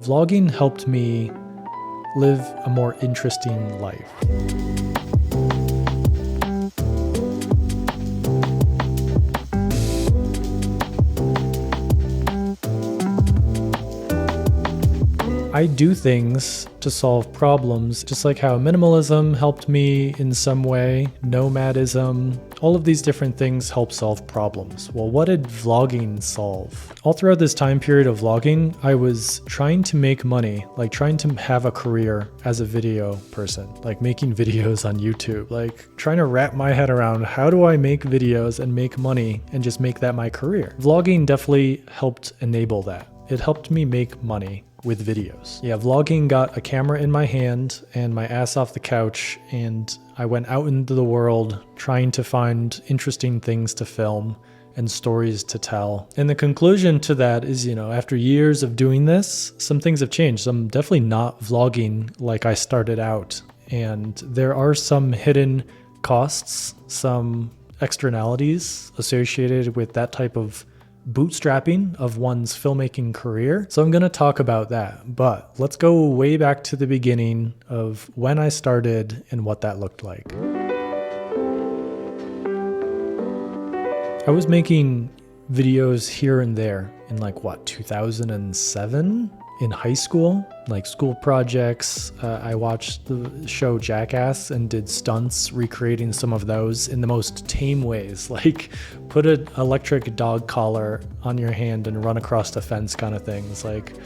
Vlogging helped me live a more interesting life. I do things to solve problems, just like how minimalism helped me in some way, nomadism, all of these different things help solve problems. Well, what did vlogging solve? All throughout this time period of vlogging, I was trying to make money, like trying to have a career as a video person, like making videos on YouTube, like trying to wrap my head around how do I make videos and make money and just make that my career. Vlogging definitely helped enable that. It helped me make money with videos. Yeah, vlogging got a camera in my hand and my ass off the couch, and I went out into the world trying to find interesting things to film and stories to tell. And the conclusion to that is, after years of doing this, some things have changed. I'm definitely not vlogging like I started out, and there are some hidden costs, some externalities associated with that type of bootstrapping of one's filmmaking career. So I'm going to talk about that, but let's go way back to the beginning of when I started and what that looked like. I was making videos here and there in 2007 in high school, like school projects. I watched the show Jackass and did stunts recreating some of those in the most tame ways, like put an electric dog collar on your hand and run across the fence kind of things, like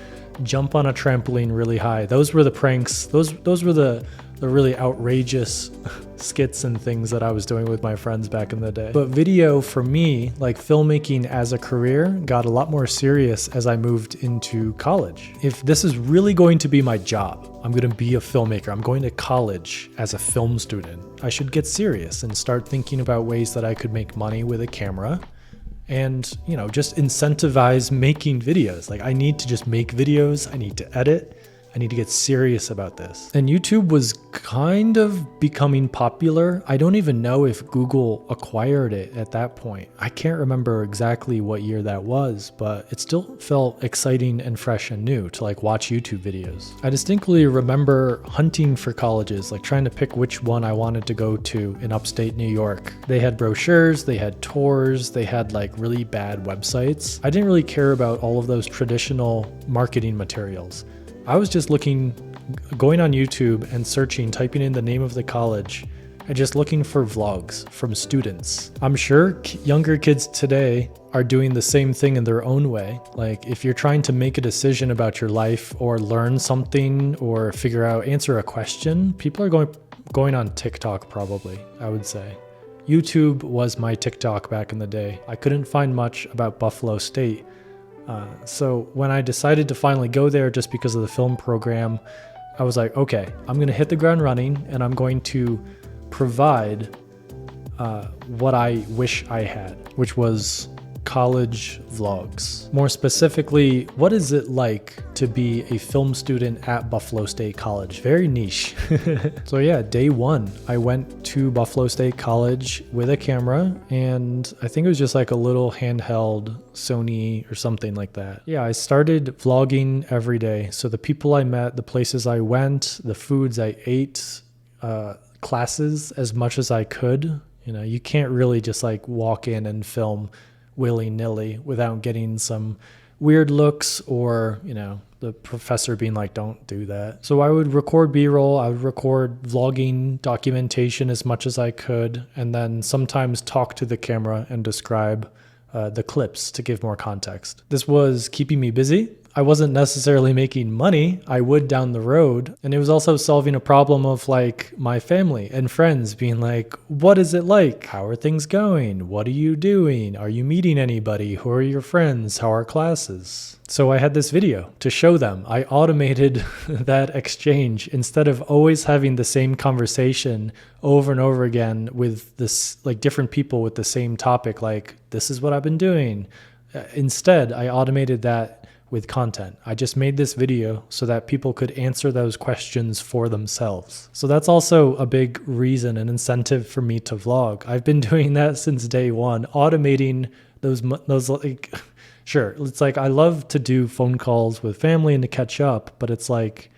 jump on a trampoline really high. Those were the pranks. Those were the really outrageous skits and things that I was doing with my friends back in the day. But video for me, like filmmaking as a career, got a lot more serious as I moved into college. If this is really going to be my job, I'm going to be a filmmaker, I'm going to college as a film student, I should get serious and start thinking about ways that I could make money with a camera and, just incentivize making videos. Like, I need to just make videos, I need to edit, I need to get serious about this. And YouTube was kind of becoming popular. I don't even know if Google acquired it at that point. I can't remember exactly what year that was, but it still felt exciting and fresh and new to watch YouTube videos. I distinctly remember hunting for colleges, trying to pick which one I wanted to go to in upstate New York. They had brochures, they had tours, they had really bad websites. I didn't really care about all of those traditional marketing materials. I was just going on YouTube and searching, typing in the name of the college and just looking for vlogs from students. I'm sure younger kids today are doing the same thing in their own way. Like, if you're trying to make a decision about your life or learn something or answer a question, people are going on TikTok probably, I would say. YouTube was my TikTok back in the day. I couldn't find much about Buffalo State. So when I decided to finally go there just because of the film program, I was like, okay, I'm going to hit the ground running and I'm going to provide what I wish I had, which was college vlogs. More specifically, what is it like to be a film student at Buffalo State College? Very niche. So yeah, day one, I went to Buffalo State College with a camera, and I think it was just a little handheld Sony or something like that. Yeah, I started vlogging every day. So the people I met, the places I went, the foods I ate, classes as much as I could. You can't really just walk in and film willy-nilly without getting some weird looks or, the professor being like, don't do that. So I would record B-roll, I would record vlogging documentation as much as I could, and then sometimes talk to the camera and describe the clips to give more context. This was keeping me busy. I wasn't necessarily making money. I would down the road. And it was also solving a problem of my family and friends being like, what is it like? How are things going? What are you doing? Are you meeting anybody? Who are your friends? How are classes? So I had this video to show them. I automated that exchange instead of always having the same conversation over and over again with this different people with the same topic, this is what I've been doing. Instead, I automated that with content. I just made this video so that people could answer those questions for themselves. So that's also a big reason and incentive for me to vlog. I've been doing that since day one, automating those Sure, it's like I love to do phone calls with family and to catch up, but it's like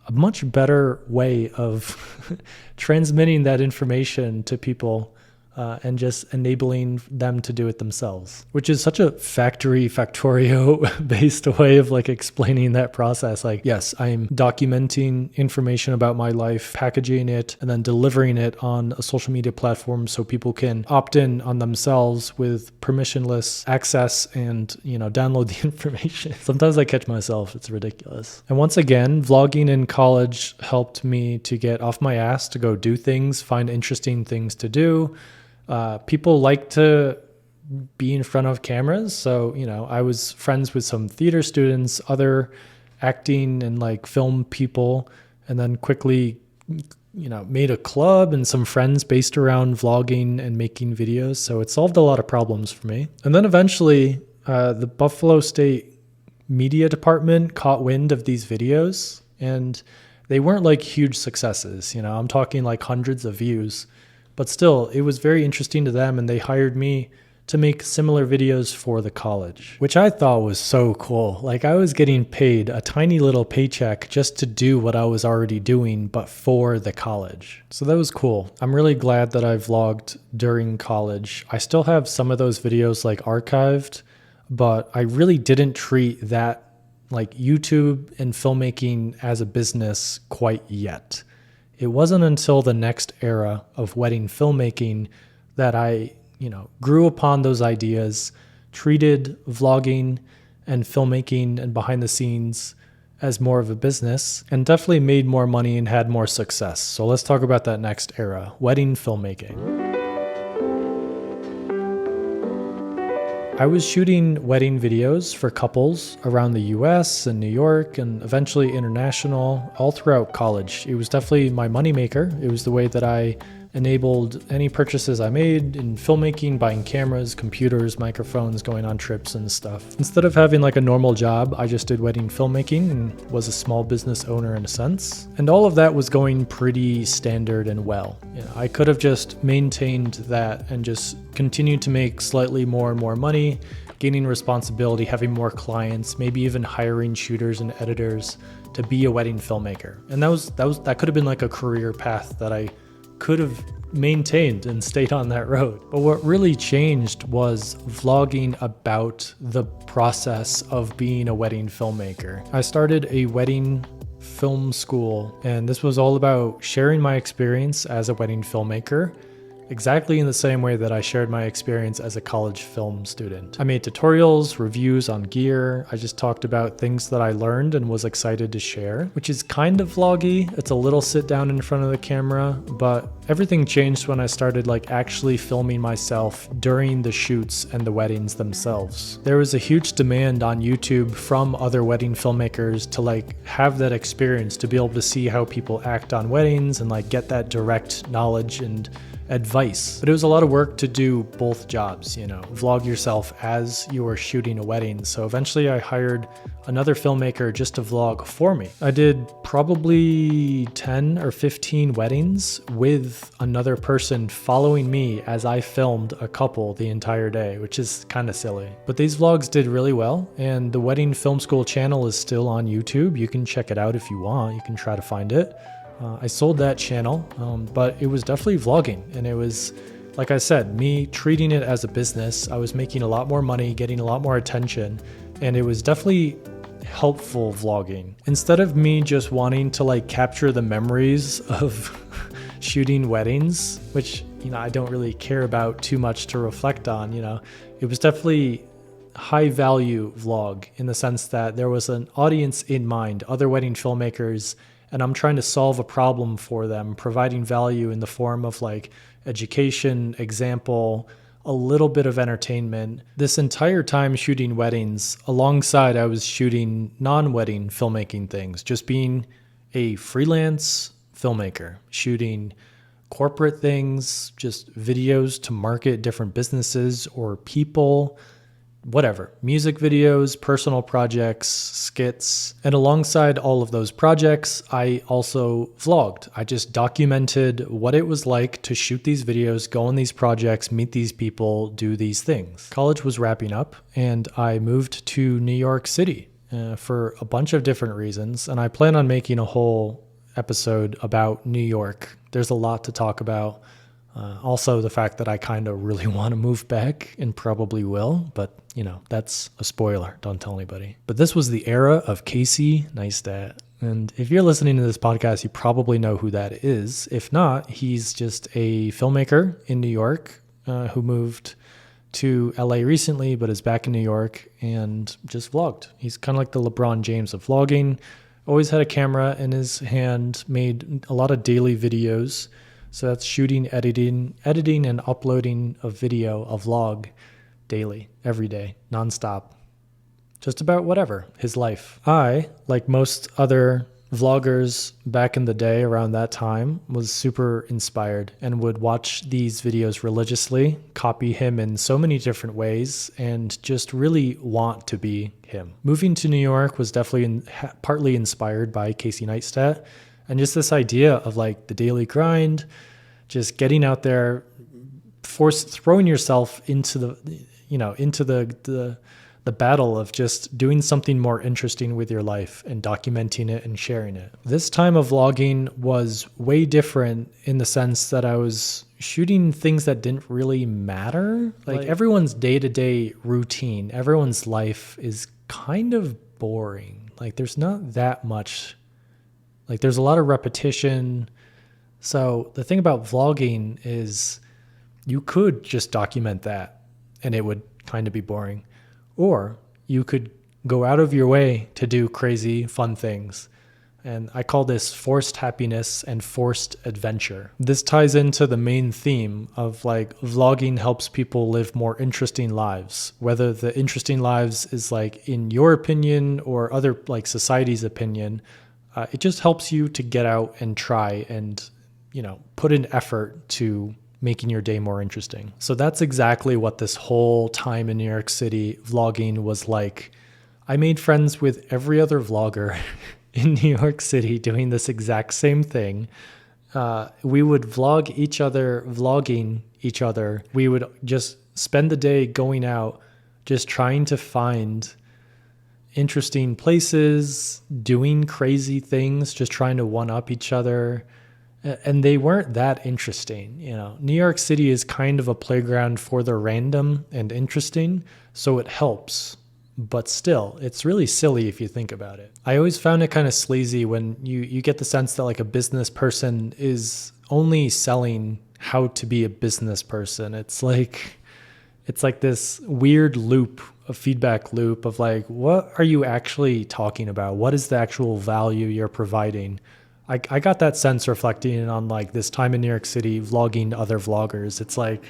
a much better way of transmitting that information to people and just enabling them to do it themselves, which is such a factorio based way of like explaining that process. Like, yes, I'm documenting information about my life, packaging it, and then delivering it on a social media platform so people can opt in on themselves with permissionless access and, download the information. Sometimes I catch myself. It's ridiculous. And once again, vlogging in college helped me to get off my ass to go do things, find interesting things to do. People like to be in front of cameras. So, I was friends with some theater students, other acting and like film people, and then quickly, made a club and some friends based around vlogging and making videos. So it solved a lot of problems for me. And then eventually, the Buffalo State media department caught wind of these videos, and they weren't like huge successes. I'm talking like hundreds of views. But still, it was very interesting to them, and they hired me to make similar videos for the college, which I thought was so cool. Like, I was getting paid a tiny little paycheck just to do what I was already doing, but for the college. So that was cool. I'm really glad that I vlogged during college. I still have some of those videos like archived, but I really didn't treat that like YouTube and filmmaking as a business quite yet. It wasn't until the next era of wedding filmmaking that I, grew upon those ideas, treated vlogging and filmmaking and behind the scenes as more of a business, and definitely made more money and had more success. So let's talk about that next era, wedding filmmaking. I was shooting wedding videos for couples around the US and New York and eventually international all throughout college. It was definitely my moneymaker. It was the way that I enabled any purchases I made in filmmaking, buying cameras, computers, microphones, going on trips and stuff. Instead of having like a normal job, I just did wedding filmmaking and was a small business owner in a sense. And all of that was going pretty standard and well. I could have just maintained that and just continued to make slightly more and more money, gaining responsibility, having more clients, maybe even hiring shooters and editors to be a wedding filmmaker. And that could have been like a career path that I could have maintained and stayed on that road. But what really changed was vlogging about the process of being a wedding filmmaker. I started a wedding film school, and this was all about sharing my experience as a wedding filmmaker, exactly in the same way that I shared my experience as a college film student. I made tutorials, reviews on gear. I just talked about things that I learned and was excited to share, which is kind of vloggy. It's a little sit down in front of the camera, but everything changed when I started like actually filming myself during the shoots and the weddings themselves. There was a huge demand on YouTube from other wedding filmmakers to like have that experience, to be able to see how people act on weddings and like get that direct knowledge and advice. But it was a lot of work to do both jobs, vlog yourself as you were shooting a wedding. So eventually I hired another filmmaker just to vlog for me. I did probably 10 or 15 weddings with another person following me as I filmed a couple the entire day, which is kind of silly. But these vlogs did really well, and the Wedding Film School channel is still on YouTube. You can check it out if you want. You can try to find it. I sold that channel, but it was definitely vlogging, and it was, like I said, me treating it as a business. I was making a lot more money, getting a lot more attention, and it was definitely helpful vlogging. Instead of me just wanting to like capture the memories of shooting weddings, which, I don't really care about too much to reflect on, it was definitely high value vlog in the sense that there was an audience in mind, other wedding filmmakers, and I'm trying to solve a problem for them, providing value in the form of like education, example, a little bit of entertainment. This entire time shooting weddings, alongside I was shooting non-wedding filmmaking things, just being a freelance filmmaker, shooting corporate things, just videos to market different businesses or people, whatever, music videos, personal projects, skits. And alongside all of those projects, I also vlogged. I just documented what it was like to shoot these videos, go on these projects, meet these people, do these things. College was wrapping up and I moved to New York City for a bunch of different reasons. And I plan on making a whole episode about New York. There's a lot to talk about. Also, the fact that I kind of really want to move back and probably will, but that's a spoiler. Don't tell anybody. But this was the era of Casey Neistat. And if you're listening to this podcast, you probably know who that is. If not, he's just a filmmaker in New York who moved to LA recently, but is back in New York and just vlogged. He's kind of like the LeBron James of vlogging. Always had a camera in his hand, made a lot of daily videos. So that's shooting, editing, and uploading a video, a vlog daily, every day, nonstop. Just about whatever, his life. I, like most other vloggers back in the day around that time, was super inspired and would watch these videos religiously, copy him in so many different ways, and just really want to be him. Moving to New York was definitely partly inspired by Casey Neistat. And just this idea of like the daily grind, just getting out there, throwing yourself into the battle of just doing something more interesting with your life and documenting it and sharing it. This time of vlogging was way different in the sense that I was shooting things that didn't really matter. Like everyone's day-to-day routine, everyone's life is kind of boring. Like there's not that much. Like there's a lot of repetition. So the thing about vlogging is you could just document that and it would kind of be boring. Or you could go out of your way to do crazy, fun things. And I call this forced happiness and forced adventure. This ties into the main theme of like vlogging helps people live more interesting lives. Whether the interesting lives is like in your opinion or other like society's opinion, it just helps you to get out and try and, put an effort to making your day more interesting. So that's exactly what this whole time in New York City vlogging was like. I made friends with every other vlogger in New York City doing this exact same thing. We would vlog each other, vlogging each other. We would just spend the day going out, just trying to find interesting places, doing crazy things, just trying to one-up each other. And they weren't that interesting. New York City is kind of a playground for the random and interesting, so it helps. But still, it's really silly if you think about it. I always found it kind of sleazy when you get the sense that like a business person is only selling how to be a business person. It's like this weird loop, a feedback loop of like, what are you actually talking about? What is the actual value you're providing? I got that sense reflecting on like this time in New York City vlogging other vloggers. It's like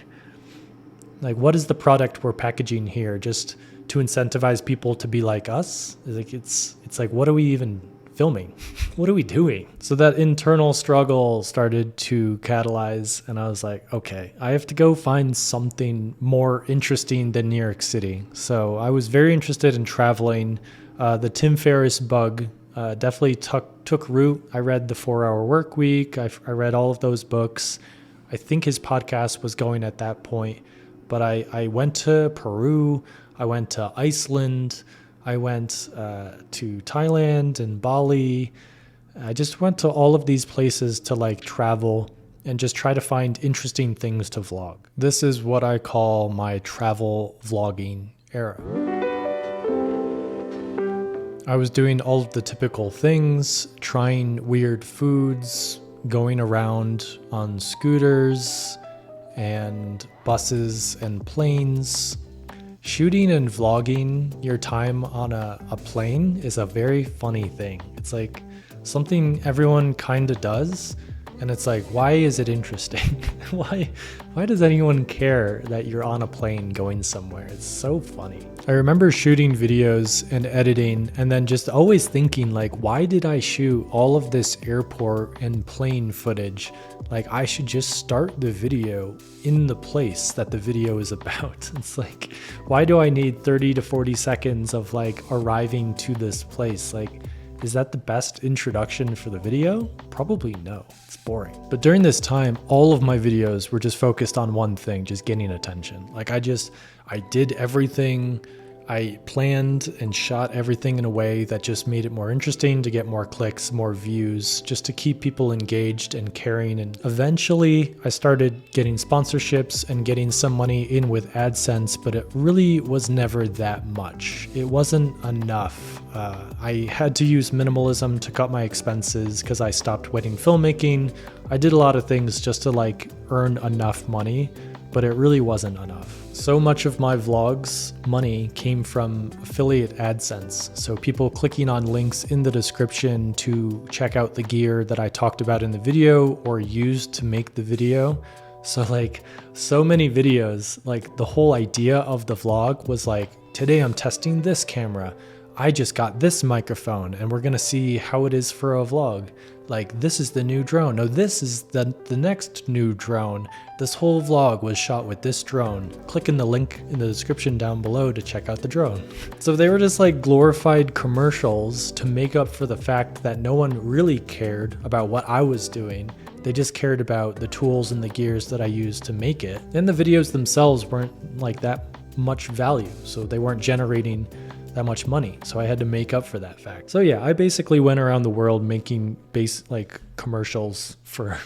what is the product we're packaging here? Just to incentivize people to be like us? It's like, what are we even filming? What are we doing? So that internal struggle started to catalyze, and I was like, okay, I have to go find something more interesting than New York City. So I was very interested in traveling. The Tim Ferriss bug definitely took root. I read The 4-Hour Work Week. I read all of those books. I think his podcast was going at that point, but I went to Peru. I went to Iceland. I went to Thailand and Bali. I just went to all of these places to like travel and just try to find interesting things to vlog. This is what I call my travel vlogging era. I was doing all of the typical things, trying weird foods, going around on scooters and buses and planes. Shooting and vlogging your time on a plane is a very funny thing. It's like something everyone kind of does, And it's like, why is it interesting? Why does anyone care that you're on a plane going somewhere? It's so funny. I remember shooting videos and editing and then just always thinking like, why did I shoot all of this airport and plane footage? Like, I should just start the video in the place that the video is about. It's like, why do I need 30 to 40 seconds of like arriving to this place? Like, is that the best introduction for the video? Probably no, it's boring. But during this time, all of my videos were just focused on one thing, just getting attention. Like I did everything. I planned and shot everything in a way that just made it more interesting to get more clicks, more views, just to keep people engaged and caring. And eventually I started getting sponsorships and getting some money in with AdSense, but it really was never that much. It wasn't enough. I had to use minimalism to cut my expenses because I stopped wedding filmmaking. I did a lot of things just to like earn enough money, but it really wasn't enough. So much of my vlogs money came from affiliate AdSense. So people clicking on links in the description to check out the gear that I talked about in the video or used to make the video. So like so many videos, like the whole idea of the vlog was like, today I'm testing this camera. I just got this microphone and we're gonna see how it is for a vlog. Like, this is the new drone. No, this is the next new drone. This whole vlog was shot with this drone. Click in the link in the description down below to check out the drone. So they were just like glorified commercials to make up for the fact that no one really cared about what I was doing. They just cared about the tools and the gears that I used to make it. And the videos themselves weren't like that much value, so they weren't generating that much money. So I had to make up for that fact. So yeah, I basically went around the world making commercials for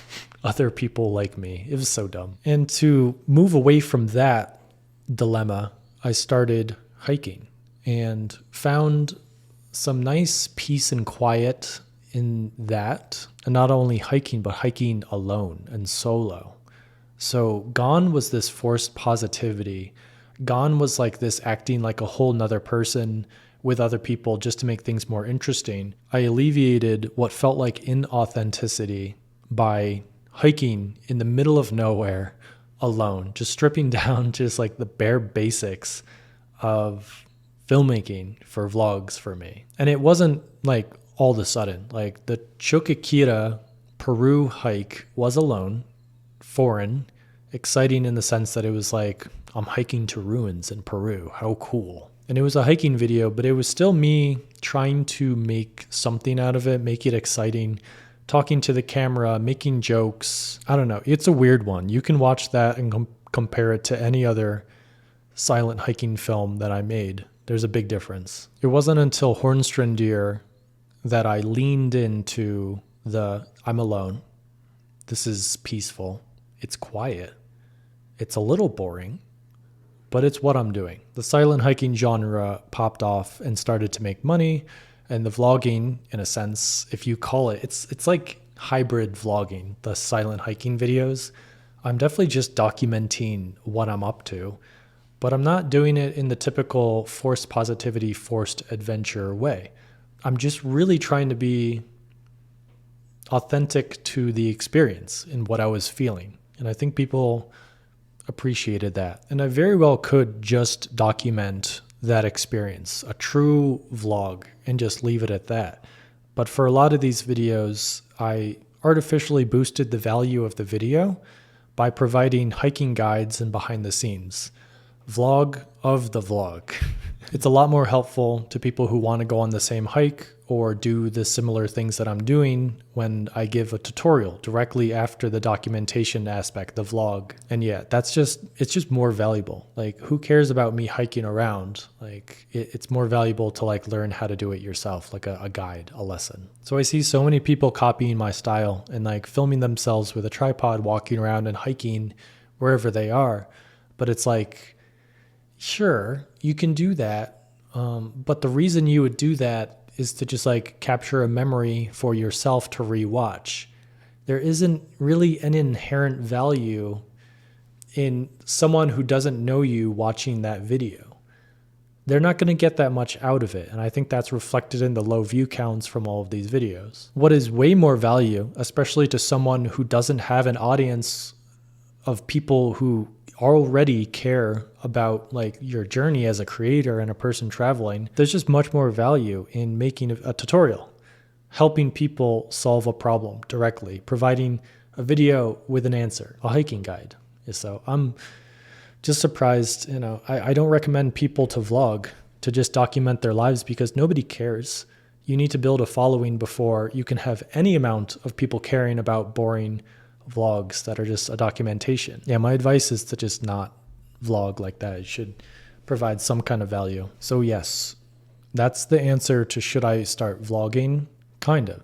other people like me. It was so dumb. And to move away from that dilemma, I started hiking and found some nice peace and quiet in that. And not only hiking, but hiking alone and solo. So gone was this forced positivity. Gone was like this acting like a whole nother person with other people just to make things more interesting. I alleviated what felt like inauthenticity by hiking in the middle of nowhere alone, just stripping down just like the bare basics of filmmaking for vlogs for me. And it wasn't like all of a sudden, like the Choquequirá Peru hike was alone, foreign, exciting in the sense that it was like, I'm hiking to ruins in Peru. How cool. And it was a hiking video, but it was still me trying to make something out of it, make it exciting, talking to the camera, making jokes. I don't know. It's a weird one. You can watch that and compare it to any other silent hiking film that I made. There's a big difference. It wasn't until Hornstrandir that I leaned into I'm alone. This is peaceful. It's quiet. It's a little boring, but it's what I'm doing. The silent hiking genre popped off and started to make money, and the vlogging, in a sense, if you call it, it's like hybrid vlogging, the silent hiking videos. I'm definitely just documenting what I'm up to, but I'm not doing it in the typical forced positivity, forced adventure way. I'm just really trying to be authentic to the experience and what I was feeling. And I think people appreciated that. And I very well could just document that experience, a true vlog, and just leave it at that. But for a lot of these videos, I artificially boosted the value of the video by providing hiking guides and behind the scenes. Vlog of the vlog. It's a lot more helpful to people who want to go on the same hike or do the similar things that I'm doing when I give a tutorial directly after the documentation aspect, the vlog. And yeah, it's just more valuable. Like, who cares about me hiking around? Like, it's more valuable to like learn how to do it yourself, like a guide, a lesson. So I see so many people copying my style and like filming themselves with a tripod, walking around and hiking wherever they are. But it's like, sure, you can do that. But the reason you would do that is to just like capture a memory for yourself to rewatch. There isn't really an inherent value in someone who doesn't know you watching that video. they're not going to get that much out of it. And I think that's reflected in the low view counts from all of these videos. What is way more value, especially to someone who doesn't have an audience of people who already care about like your journey as a creator and a person traveling, there's just much more value in making a tutorial, helping people solve a problem directly, providing a video with an answer, a hiking guide. So I'm just surprised, I don't recommend people to vlog, to just document their lives, because nobody cares. You need to build a following before you can have any amount of people caring about boring vlogs that are just a documentation. Yeah, my advice is to just not vlog like that. It should provide some kind of value. So yes, that's the answer to should I start vlogging? Kind of,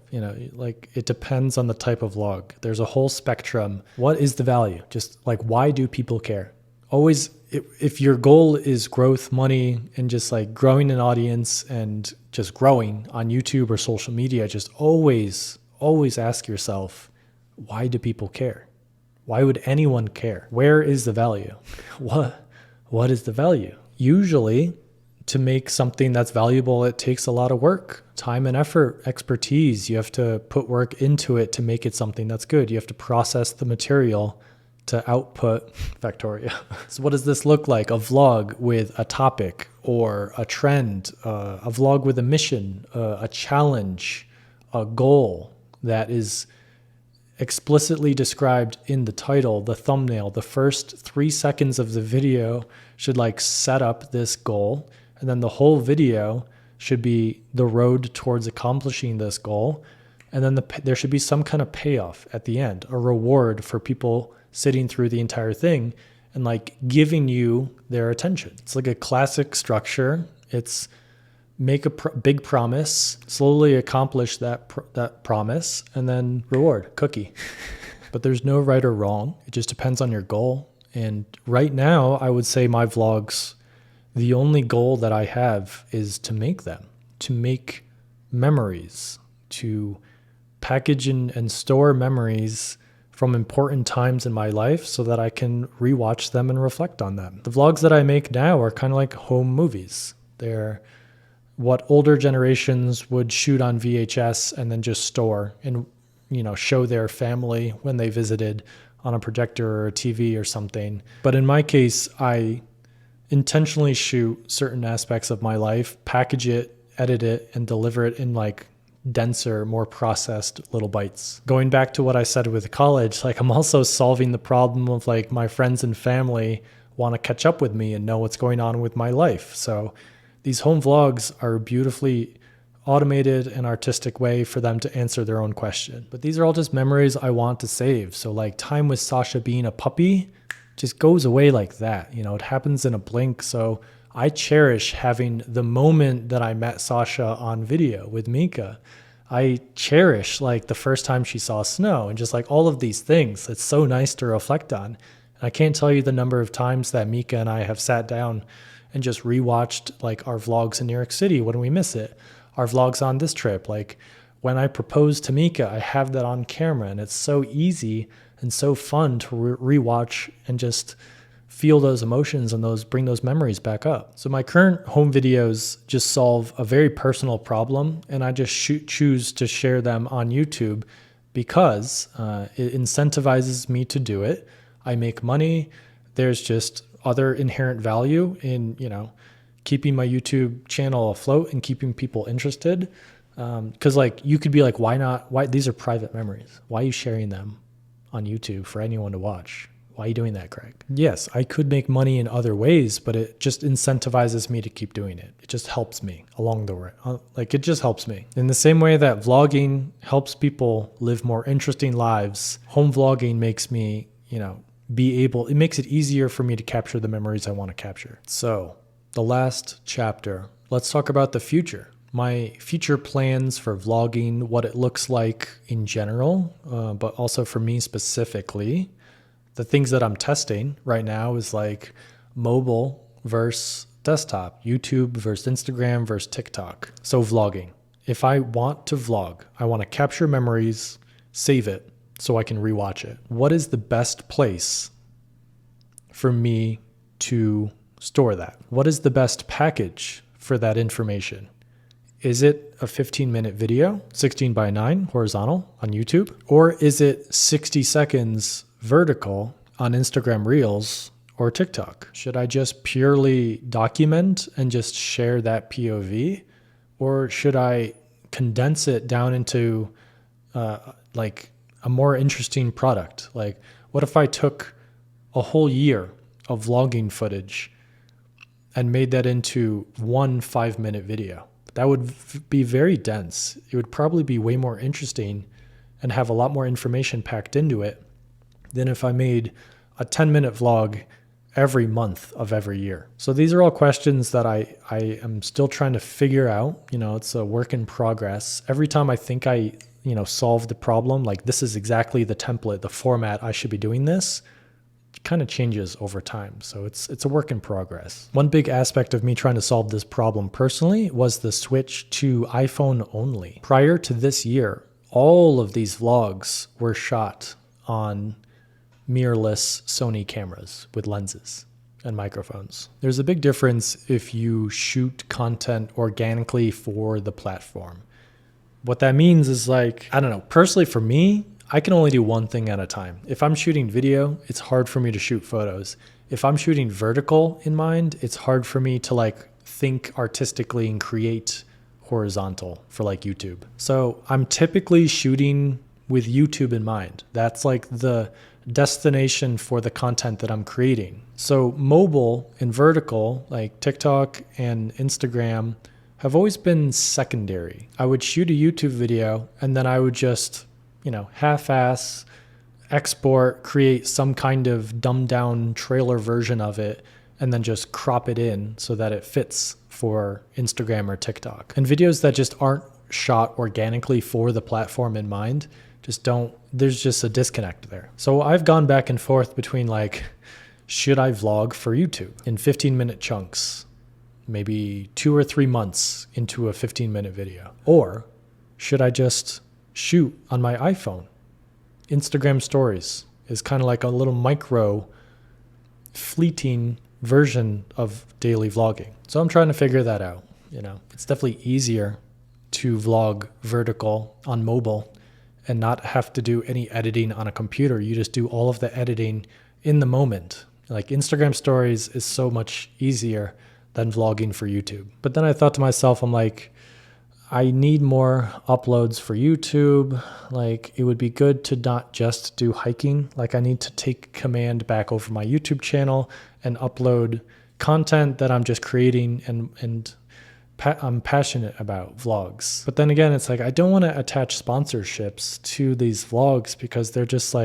like it depends on the type of vlog. There's a whole spectrum. What is the value? Just like, why do people care? Always, if your goal is growth, money, and just like growing an audience and just growing on YouTube or social media, just always ask yourself, why do people care? Why would anyone care? Where is the value? What is the value? Usually, to make something that's valuable, it takes a lot of work, time and effort, expertise. You have to put work into it to make it something that's good. You have to process the material to output Factoria. So what does this look like? A vlog with a topic or a trend, a vlog with a mission, a challenge, a goal that is explicitly described in the title, the thumbnail. The first 3 seconds of the video should like set up this goal, and then the whole video should be the road towards accomplishing this goal. And then there should be some kind of payoff at the end, a reward for people sitting through the entire thing and like giving you their attention. It's like a classic structure. It's make a big promise, slowly accomplish that promise, and then reward, cookie. But there's no right or wrong. It just depends on your goal. And right now, I would say my vlogs, the only goal that I have is to make them, to make memories, to package and store memories from important times in my life so that I can rewatch them and reflect on them. The vlogs that I make now are kind of like home movies. They're what older generations would shoot on VHS and then just store and, show their family when they visited on a projector or a TV or something. But in my case, I intentionally shoot certain aspects of my life, package it, edit it, and deliver it in like denser, more processed little bites. Going back to what I said with college, like I'm also solving the problem of like my friends and family want to catch up with me and know what's going on with my life. So these home vlogs are a beautifully automated and artistic way for them to answer their own question. But these are all just memories I want to save. So like time with Sasha being a puppy just goes away like that. It happens in a blink. So I cherish having the moment that I met Sasha on video with Mika. I cherish like the first time she saw snow and just like all of these things. It's so nice to reflect on. And I can't tell you the number of times that Mika and I have sat down and just rewatched like our vlogs in New York City when we miss it. Our vlogs on this trip, like when I proposed to Mika, I have that on camera, and it's so easy and so fun to rewatch and just feel those emotions and bring those memories back up. So my current home videos just solve a very personal problem, and I just choose to share them on YouTube because it incentivizes me to do it. I make money. There's just other inherent value in, keeping my YouTube channel afloat and keeping people interested. Because like you could be like, why these are private memories. Why are you sharing them on YouTube for anyone to watch? Why are you doing that, Kraig? Yes, I could make money in other ways, but it just incentivizes me to keep doing it. It just helps me along the way. It just helps me. In the same way that vlogging helps people live more interesting lives, home vlogging makes me, it makes it easier for me to capture the memories I want to capture. So the last chapter, let's talk about the future. My future plans for vlogging, what it looks like in general, but also for me specifically. The things that I'm testing right now is like mobile versus desktop, YouTube versus Instagram versus TikTok. So vlogging. If I want to vlog, I want to capture memories, save it so I can rewatch it. What is the best place for me to store that? What is the best package for that information? Is it a 15-minute video, 16 by 9 horizontal on YouTube? Or is it 60 seconds vertical on Instagram Reels or TikTok? Should I just purely document and just share that POV? Or should I condense it down into like a more interesting product? Like, what if I took a whole year of vlogging footage and made that into one 5-minute video? That would be very dense. It would probably be way more interesting and have a lot more information packed into it than if I made a 10-minute vlog every month of every year. So these are all questions that I am still trying to figure out. It's a work in progress. Every time I think I, solve the problem, like this is exactly the template, the format I should be doing this, kind of changes over time. So it's a work in progress. One big aspect of me trying to solve this problem personally was the switch to iPhone only. Prior to this year, all of these vlogs were shot on mirrorless Sony cameras with lenses and microphones. There's a big difference if you shoot content organically for the platform. What that means is personally for me, I can only do one thing at a time. If I'm shooting video, it's hard for me to shoot photos. If I'm shooting vertical in mind, it's hard for me to think artistically and create horizontal for YouTube. So I'm typically shooting with YouTube in mind. That's the destination for the content that I'm creating. So mobile and vertical, like TikTok and Instagram, have always been secondary. I would shoot a YouTube video and then I would just half-ass, export, create some kind of dumbed down trailer version of it, and then just crop it in so that it fits for Instagram or TikTok. And videos that just aren't shot organically for the platform in mind, there's just a disconnect there. So I've gone back and forth between should I vlog for YouTube in 15-minute chunks, maybe 2 or 3 months into a 15-minute video? Or should I just shoot on my iPhone? Instagram stories is kind of like a little micro fleeting version of daily vlogging. So I'm trying to figure that out. It's definitely easier to vlog vertical on mobile and not have to do any editing on a computer. You just do all of the editing in the moment. Instagram stories is so much easier than vlogging for YouTube. But then I thought to myself, I need more uploads for YouTube. It would be good to not just do hiking. I need to take command back over my YouTube channel and upload content that I'm just creating and I'm passionate about vlogs. But then again, it's I don't want to attach sponsorships to these vlogs because they're just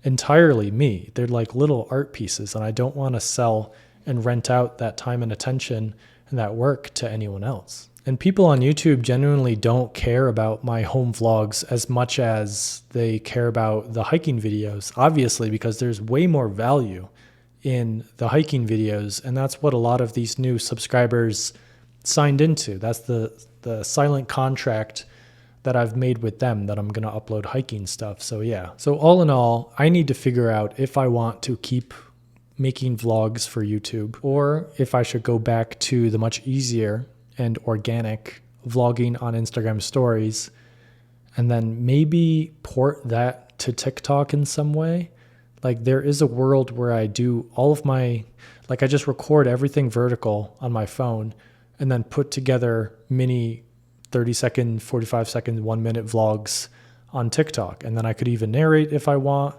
entirely me. They're little art pieces, and I don't want to sell and rent out that time and attention and that work to anyone else. And people on YouTube genuinely don't care about my home vlogs as much as they care about the hiking videos, obviously, because there's way more value in the hiking videos. And that's what a lot of these new subscribers signed into. That's the silent contract that I've made with them, that I'm going to upload hiking stuff. So yeah. So all in all, I need to figure out if I want to keep making vlogs for YouTube or if I should go back to the much easier and organic vlogging on Instagram stories, and then maybe port that to TikTok in some way. There is a world where I do all of my, I just record everything vertical on my phone and then put together mini 30-second, 45-second, 1-minute vlogs on TikTok. And then I could even narrate if I want.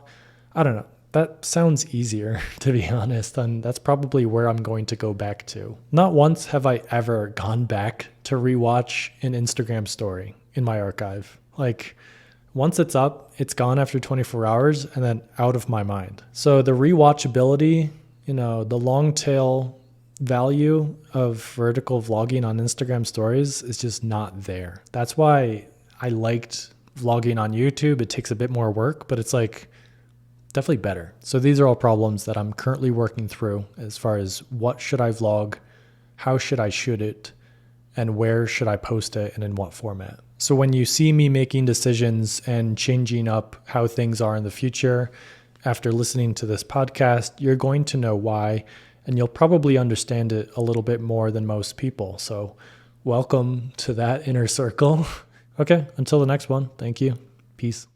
I don't know. That sounds easier, to be honest, and that's probably where I'm going to go back to. Not once have I ever gone back to rewatch an Instagram story in my archive. Once it's up, it's gone after 24 hours and then out of my mind. So the rewatchability, the long tail value of vertical vlogging on Instagram stories is just not there. That's why I liked vlogging on YouTube. It takes a bit more work, but it's definitely better. So these are all problems that I'm currently working through as far as what should I vlog, how should I shoot it, and where should I post it and in what format. So when you see me making decisions and changing up how things are in the future after listening to this podcast, you're going to know why. and you'll probably understand it a little bit more than most people. So welcome to that inner circle. Okay, until the next one. Thank you. Peace.